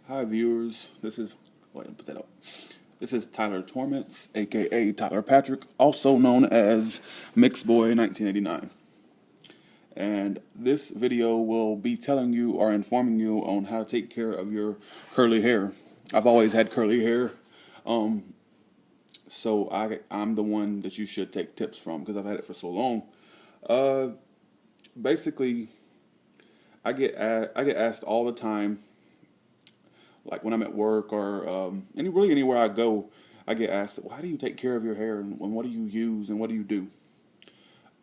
Hi viewers, this is put that up. This is Tyler Torments, aka Tyler Patrick, also known as Mixboy 1989. And this video will be telling you or informing you on how to take care of your curly hair. I've always had curly hair, so I'm the one that you should take tips from because I've had it for so long. Basically, I get asked all the time, like when I'm at work or really anywhere I go, I get asked, "Well, how do you take care of your hair and what do you use and what do you do?"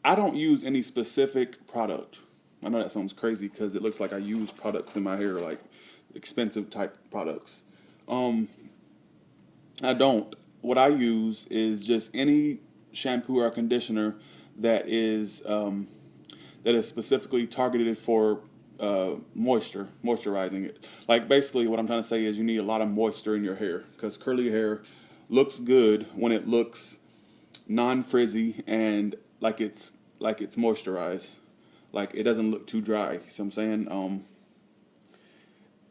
I don't use any specific product. I know that sounds crazy because it looks like I use products in my hair, like expensive type products. Um, I don't. What I use is just any shampoo or conditioner that is specifically targeted for moisturizing it. Like basically, what I'm trying to say is you need a lot of moisture in your hair because curly hair looks good when it looks non-frizzy and like it's moisturized. Like it doesn't look too dry. You see what I'm saying?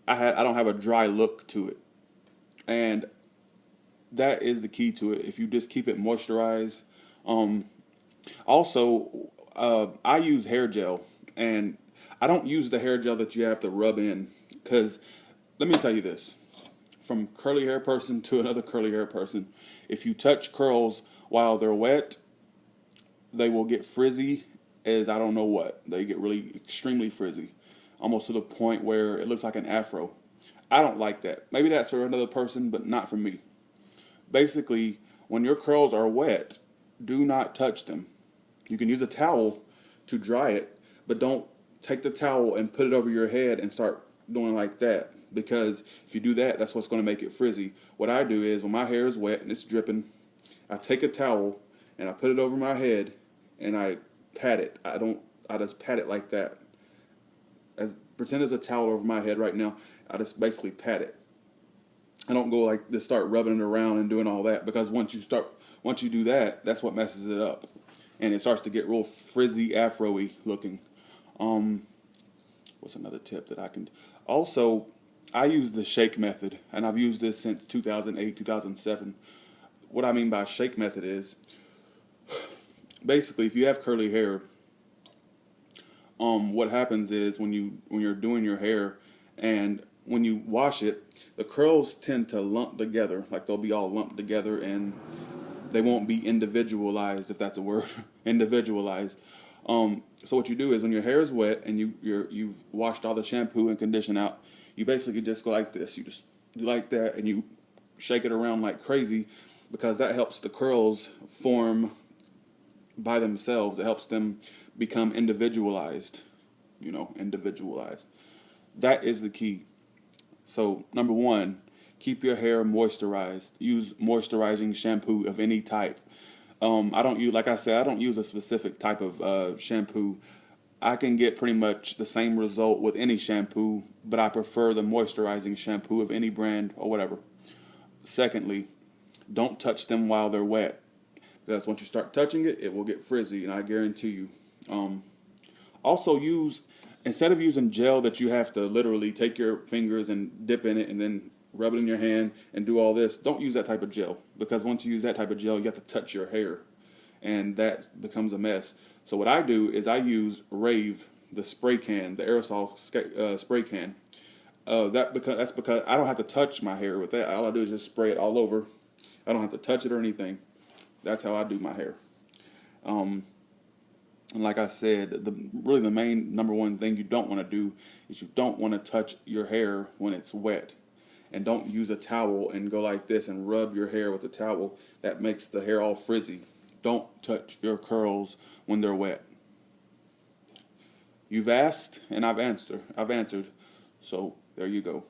I don't have a dry look to it, and that is the key to it. If you just keep it moisturized. Um, Also, I use hair gel, and I don't use the hair gel that you have to rub in. Because let me tell you this: from curly hair person to another curly hair person, if you touch curls while they're wet, they will get frizzy as I don't know what. They get really extremely frizzy, almost to the point where it looks like an afro. I don't like that. Maybe that's for another person, but not for me. Basically, when your curls are wet, do not touch them. You can use a towel to dry it, but don't take the towel and put it over your head and start doing like that. Because if you do that, that's what's going to make it frizzy. What I do is when my hair is wet and it's dripping, I take a towel and I put it over my head and I pat it. I just pat it like that. As pretend there's a towel over my head right now. I just basically pat it. I don't go like just start rubbing it around and doing all that because once you do that, that's what messes it up, and it starts to get real frizzy, afro-y looking. Um, what's another tip that I can? Also, I use the shake method, and I've used this since 2008, 2007. What I mean by shake method is basically if you have curly hair, what happens is when you're doing your hair and when you wash it, the curls tend to lump together, like they'll be all lumped together, and they won't be individualized, if that's a word, individualized. So what you do is when your hair is wet and you've washed all the shampoo and condition out, you basically just go like this. You just do like that and you shake it around like crazy because that helps the curls form by themselves. It helps them become individualized. Individualized. That is the key. So number one, keep your hair moisturized. Use moisturizing shampoo of any type. I don't use, like I said, I don't use a specific type of shampoo. I can get pretty much the same result with any shampoo, but I prefer the moisturizing shampoo of any brand or whatever. Secondly, don't touch them while they're wet, because once you start touching it, it will get frizzy, and I guarantee you. Also, instead of using gel that you have to literally take your fingers and dip in it and then rub it in your hand and do all this, don't use that type of gel, because once you use that type of gel, you have to touch your hair, and that becomes a mess. So what I do is I use Rave, the spray can, the aerosol spray can. That's because I don't have to touch my hair with that. All I do is just spray it all over. I don't have to touch it or anything. That's how I do my hair. Um, and like I said, the main number one thing you don't want to do is you don't want to touch your hair when it's wet. And don't use a towel and go like this and rub your hair with a towel. That makes the hair all frizzy. Don't touch your curls when they're wet. You've asked and I've answered. So there you go.